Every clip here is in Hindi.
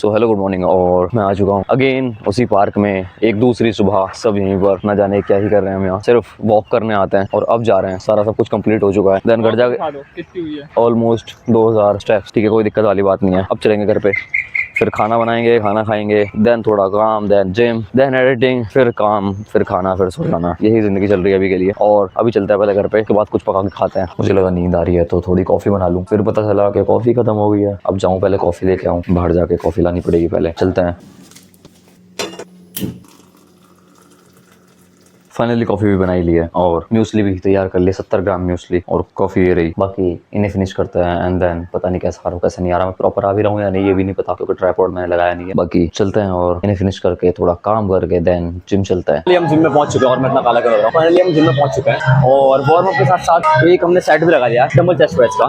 So hello good morning. और मैं आ चुका हूँ अगेन उसी पार्क में, एक दूसरी सुबह। सब यहीं पर, ना जाने क्या ही कर रहे हैं हम यहाँ, सिर्फ वॉक करने आते हैं और अब जा रहे हैं। सारा सब कुछ कंप्लीट हो चुका है। देन घर जाके कितनी हुई है? Almost 2000 steps. ठीक है, कोई दिक्कत वाली बात नहीं है। अब चलेंगे घर पे, फिर खाना बनाएंगे, खाना खाएंगे, देन थोड़ा काम, देन जिम, देन एडिटिंग, फिर काम, फिर खाना, फिर सो जाना। यही जिंदगी चल रही है अभी के लिए। और अभी चलता है पहले घर पे, उसके बाद कुछ पका के खाते हैं। मुझे लगा नींद आ रही है तो थोड़ी कॉफी बना लूं, फिर पता चला कि कॉफी खत्म हो गई है। अब जाऊं पहले कॉफी लेके आऊं, बाहर जाके कॉफी लानी पड़ेगी पहले। चलते हैं। फाइनली कॉफी भी बनाई ली है और म्यूसली भी तैयार कर लिया, 70 ग्राम म्यूसली, और कॉफी ये रही। बाकी इन्हें फिनिश करते हैं एंड देन पता नहीं कैसा आ रहा, कैसे नहीं आ रहा। मैं प्रॉपर आ भी रहा हूँ या नहीं ये भी नहीं पता, क्योंकि ट्राइपॉड मैंने लगाया नहीं है। बाकी चलते हैं और इन्हें फिनिश करके थोड़ा काम करके देन जिम चलते हैं। हम जिम में पहुंच चुके हैं और मैं इतना काला कर रहा हूँ। फाइनली हम जिम में पहुंच चुके हैं और वार्म अप के साथ साथ एक हमने सेट भी लगा लिया डबल चेस्ट प्रेस का।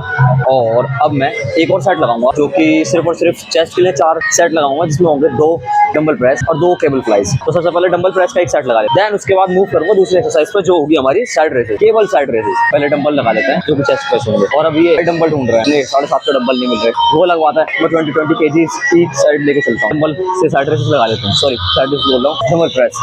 और अब मैं एक और सेट लगाऊंगा जो कि सिर्फ और सिर्फ चेस्ट के लिए 4 सेट लगाऊंगा, जिसमें होंगे 2 डंबल प्रेस और 2 केबल फ्लाइज। तो सबसे पहले डंबल प्रेस का एक सेट लगा लेते हैं, देन उसके बाद मूव करूंगा दूसरी एक्सरसाइज पर जो होगी हमारी साइड रेसेस, केवल साइड रेसेस। पहले डंबल लगा लेते हैं जो कि चेस्ट प्रेस होंगे। और अभी ये डंबल ढूंढ रहे हैं, नहीं 750 डंबल नहीं मिल रहे, वो लगवाता है। मैं 20 केजीज ईच साइड लेके चलता हूँ। डंबल से साइड रेसेस लगा लेते हैं, सॉरी साइड रेसेस बोल रहा हूँ, dumbbell press.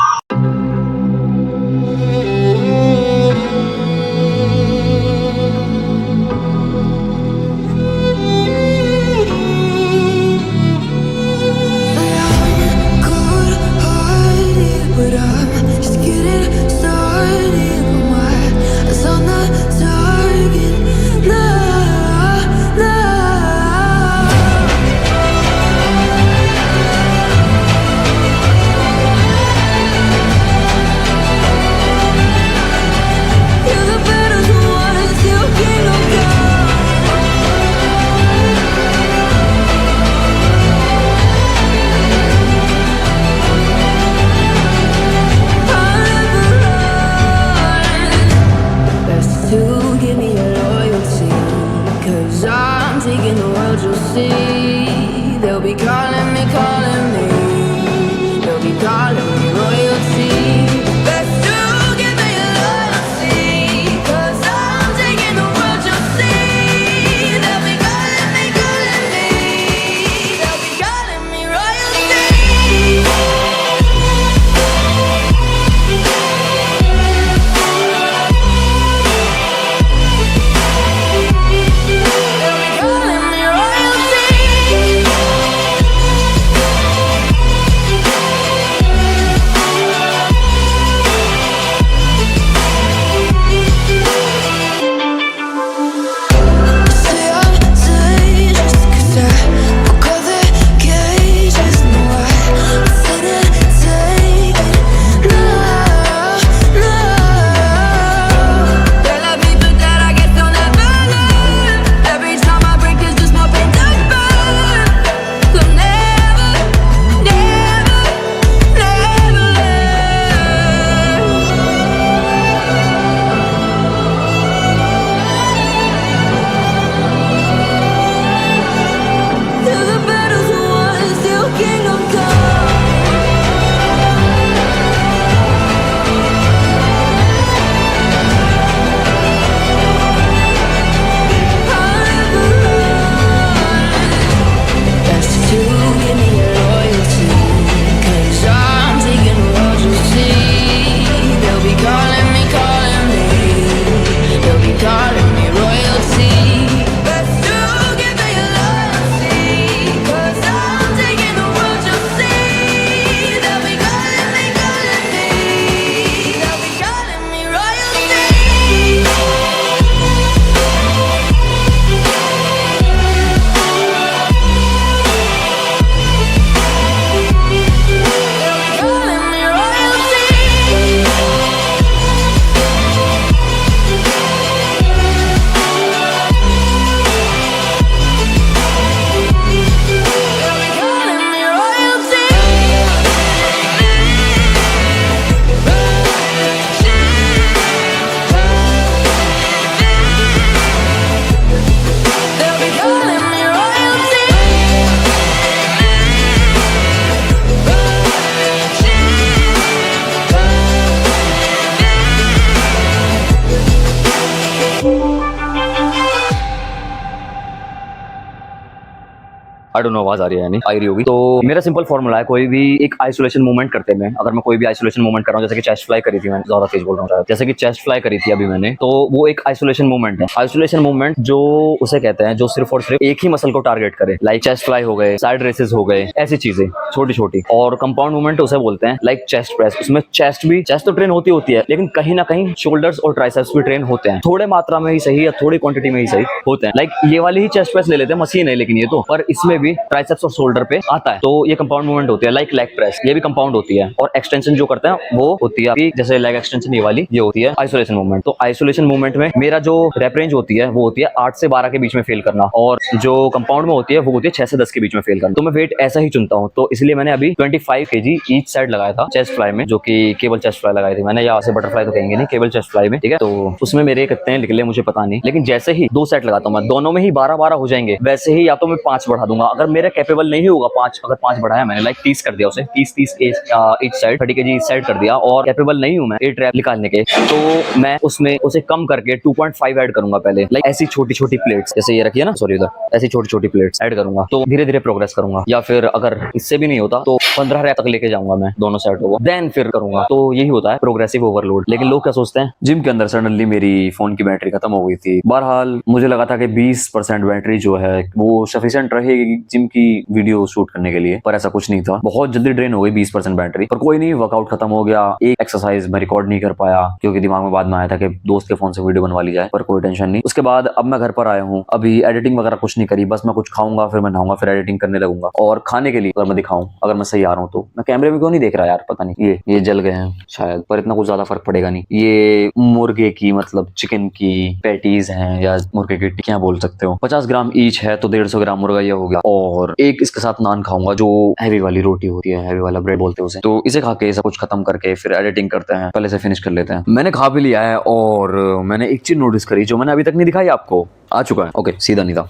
I don't know आवाज आ रही है या नहीं, आ रही होगी। तो मेरा सिंपल फॉर्मूला है, कोई भी एक आइसोलेशन मूवमेंट करते हैं, अगर मैं कोई भी आइसोलेशन मूवमेंट कर रहा हूँ, जैसे कि चेस्ट फ्लाई करी थी, मैं ज्यादा तेज बोल रहा हूँ शायद, जैसे कि चेस्ट फ्लाई करी थी अभी मैंने, तो वो एक आइसोलेशन मूवमेंट है। आइसोलेशन मूवमेंट जो उसे कहते हैं जो सिर्फ और सिर्फ एक ही मसल को टारगेट करे, लाइक चेस्ट फ्लाई हो गए, साइड रेसेस हो गए, ऐसी चीजें छोटी छोटी। और कंपाउंड मूवमेंट उसे बोलते हैं लाइक चेस्ट प्रेस, उसमें चेस्ट तो ट्रेन होती है, लेकिन कहीं ना कहीं शोल्डर्स और ट्राइसेप्स भी ट्रेन होते हैं, थोड़े मात्रा में ही सही या थोड़ी क्वांटिटी में ही सही होते हैं। लाइक ये वाली ही चेस्ट प्रेस ले लेते हैं, मशीन है लेकिन ये तो, पर इसमें भी ट्राइसेप्स और शोल्डर पे आता है, तो ये कंपाउंड मूवमेंट होती है। लाइक लेग प्रेस, ये भी कंपाउंड होती है। और एक्सटेंशन जो करते हैं वो होती है अभी, जैसे लेग एक्सटेंशन ये वाली, ये होती है आइसोलेशन मूवमेंट। तो आइसोलेशन मूवमेंट में मेरा जो रेप रेंज होती है वो होती है 8 से 12 के बीच में फेल करना, और जो कंपाउंड में होती है वो होती है 6 से 10 के बीच में फेल करना। तो मैं वेट ऐसा ही चुनता हूँ, तो इसलिए मैंने अभी 25 kg ईच साइड लगाया था चेस्ट फ्लाई में, जो कि केबल चेस्ट फ्लाई लगाई थी मैंने, या ऐसे बटरफ्लाई तो कहेंगे नहीं, केबल चेस्ट फ्लाई में, ठीक है। तो उसमें मेरे कितने निकले मुझे पता नहीं, लेकिन जैसे ही 2 सेट लगाता हूँ मैं, दोनों में ही 12-12 हो जाएंगे, वैसे ही या तो मैं 5 बढ़ा दूंगा, अगर मेरे कैपेबल नहीं होगा 5, अगर 5 बढ़ाया मैंने, लाइक 30 कर दिया उसे, 30 each side, 30 kg each side कर दिया, और कैपेबल नहीं हूं मैं 8 रैप निकालने के, तो मैं उसमें उसे कम करके 2.5 ऐड करूंगा पहले। लाइक ऐसी छोटी छोटी प्लेट्स, जैसे ये रखी है ना, सॉरी उधर, ऐसी छोटी छोटी प्लेट्स ऐड करूंगा, तो धीरे धीरे प्रोग्रेस करूंगा। या फिर अगर इससे भी नहीं होता तो 15 रैप तक लेके जाऊंगा मैं दोनों सेटों को, देन फिर करूंगा। तो यही होता है प्रोग्रेसिव ओवरलोड। लेकिन लोग क्या सोचते हैं, जिम के अंदर सडनली मेरी फोन की बैटरी खत्म हो गई थी। बहरहाल मुझे लगा था कि 20% बैटरी जो है वो सफिशिएंट रहेगी जिम की वीडियो शूट करने के लिए, पर ऐसा कुछ नहीं था, बहुत जल्दी ड्रेन हो गई 20% बैटरी। पर कोई नहीं, वर्कआउट खत्म हो गया। एक एक्सरसाइज मैं रिकॉर्ड नहीं कर पाया क्योंकि दिमाग में बाद में आया था कि दोस्त के फोन से वीडियो बनवा ली जाए, पर कोई टेंशन नहीं। उसके बाद अब मैं घर पर आया हूँ, अभी एडिटिंग वगैरह कुछ नहीं करी, बस मैं कुछ खाऊंगा, फिर मैं नहाऊंगा, फिर एडिटिंग करने लगूंगा। और खाने के लिए अगर मैं दिखाऊं, अगर मैं सही आ रहा हूँ तो, मैं कैमरे में क्यों नहीं देख रहा यार, पता नहीं, ये जल गए हैं शायद, पर इतना कुछ ज्यादा फर्क पड़ेगा नहीं। ये मुर्गे की मतलब चिकन की पैटीज हैं, या मुर्गे की टिक्कियां बोल सकते हो, 50 ग्राम ईच है, तो 150 ग्राम मुर्गा ये हो गया। और एक इसके साथ नान खाऊंगा, जो हैवी वाली रोटी होती है, हैवी वाला ब्रेड बोलते हैं उसे। तो इसे खा के सब कुछ खत्म करके फिर एडिटिंग करते हैं, पहले से फिनिश कर लेते हैं। मैंने खा भी लिया है, और मैंने एक चीज नोटिस करी जो मैंने अभी तक नहीं दिखाई आपको। आ चुका है, ओके, सीधा नहीं था,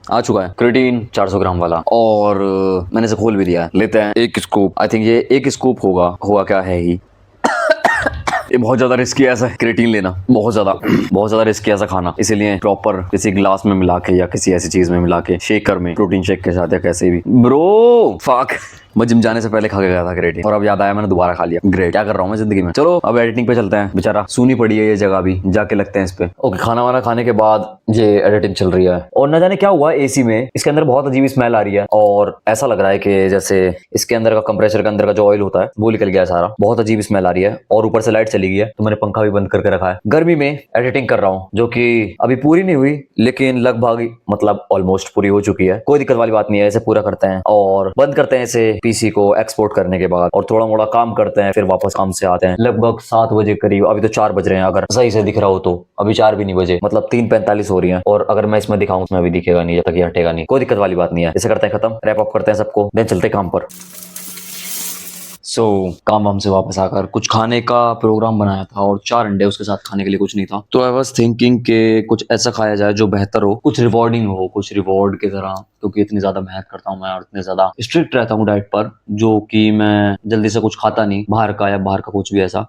आ चुका है क्रिएटिन 400 ग्राम वाला, और मैंने इसे खोल भी दिया है। लेते हैं एक स्कूप। आई थिंक ये एक स्कूप होगा, हुआ क्या है ही। ये बहुत ज्यादा रिस्की है ऐसा क्रिएटिन लेना, बहुत ज्यादा रिस्की है ऐसा खाना, इसीलिए प्रॉपर किसी ग्लास में मिला के या किसी ऐसी चीज में मिला के, शेकर में, प्रोटीन शेक के साथ या कैसे भी। ब्रो फक, मैं जिम जाने से पहले खा के गया था क्रिएटिन, और अब याद आया मैंने दोबारा खा लिया। ग्रेट, क्या कर रहा हूँ मैं जिंदगी में। चलो अब एडिटिंग पे चलते हैं, बेचारा सूनी पड़ी है ये जगह भी, जाके लगते हैं इस पे। ओके, खाना वाना खाने के बाद ये एडिटिंग चल रही है, और न जाने क्या हुआ एसी में, इसके अंदर बहुत अजीब स्मेल आ रही है, और ऐसा लग रहा है कि जैसे इसके अंदर का कंप्रेसर के अंदर का जो ऑयल होता है वो निकल गया सारा, बहुत अजीब स्मेल आ रही है, और ऊपर से लाइट चली गई है, तो मैंने पंखा भी बंद करके रखा है। गर्मी में एडिटिंग कर रहा हूँ, जो कि अभी पूरी नहीं हुई, लेकिन लगभग मतलब ऑलमोस्ट पूरी हो चुकी है। कोई दिक्कत वाली बात नहीं है, इसे पूरा करते हैं और बंद करते हैं इसे पीसी को एक्सपोर्ट करने के बाद, और थोड़ा मोड़ा काम करते हैं, फिर वापस काम से आते हैं लगभग 7 बजे करीब। अभी तो 4 बज रहे हैं, अगर सही से दिख रहा हो तो, अभी 4 भी नहीं बजे, मतलब 3:45 हो रही है। और अगर मैं इसमें दिखाऊं उसमें अभी दिखेगा नहीं, जब तक ये हटेगा नहीं। कोई दिक्कत वाली बात नहीं है, इसे करते हैं खत्म, रैप अप करते हैं सबको, देन चलते हैं काम पर। काम वाम से वापस आकर कुछ खाने का प्रोग्राम बनाया था, और 4 अंडे, उसके साथ खाने के लिए कुछ नहीं था, तो आई वाज थिंकिंग कि कुछ ऐसा खाया जाए जो बेहतर हो, कुछ रिवॉर्डिंग हो, कुछ रिवॉर्ड की तरह, क्योंकि इतनी ज्यादा मेहनत करता हूँ मैं और इतने ज्यादा स्ट्रिक्ट रहता हूँ डाइट पर, जो कि मैं जल्दी से कुछ खाता नहीं बाहर का, या बाहर का कुछ भी ऐसा।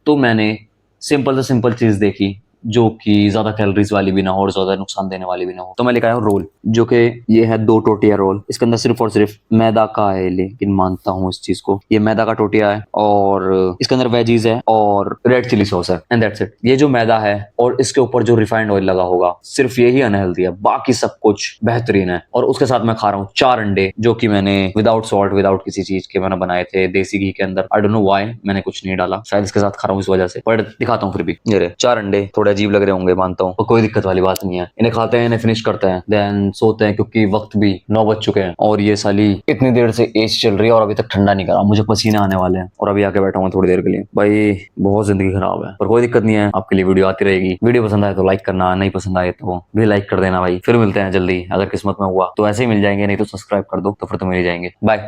तो मैंने सिंपल से सिंपल चीज देखी जो कि ज्यादा कैलोरीज वाली भी ना हो और ज्यादा नुकसान देने वाली भी ना हो, तो मैं लेकर आया हूँ रोल, जो कि ये है 2 टोटिया रोल। इसके अंदर सिर्फ और सिर्फ मैदा का है, लेकिन मानता हूँ इस चीज को, ये मैदा का टोटिया है, और इसके अंदर वेजीज है और रेड चिली सॉस है, एंड दैट्स इट। ये जो मैदा है और इसके ऊपर जो रिफाइंड ऑयल लगा होगा, सिर्फ यही अनहेल्दी है, बाकी सब कुछ बेहतरीन है। और उसके साथ मैं खा रहा हूँ 4 अंडे, जो कि मैंने विदाउट सॉल्ट, विदाउट किसी चीज के मैंने बनाए थे, देसी घी के अंदर। आई डोंट नो व्हाई मैंने कुछ नहीं डाला, शायद इसके साथ खा रहा हूँ इस वजह से, पर दिखाता हूँ फिर भी। ये रहे 4 अंडे, थोड़े अजीब लग रहे होंगे मानता हूँ, कोई दिक्कत वाली बात नहीं है। इन्हें खाते हैं, इन्हें फिनिश करते हैं, देन सोते हैं, क्योंकि वक्त भी 9 बज चुके हैं, और ये साली इतनी देर से एसी चल रही है और अभी तक ठंडा नहीं करा, मुझे पसीने आने वाले हैं, और अभी आके बैठा हूँ थोड़ी देर के लिए। भाई बहुत जिंदगी खराब है, पर कोई दिक्कत नहीं है, आपके लिए वीडियो आती रहेगी। वीडियो पसंद आए तो लाइक करना, नहीं पसंद आए तो भी लाइक कर देना भाई। फिर मिलते हैं जल्दी, अगर किस्मत में हुआ तो ऐसे ही मिल जाएंगे, नहीं तो सब्सक्राइब कर दो तो फिर तो मिल जाएंगे। बाय।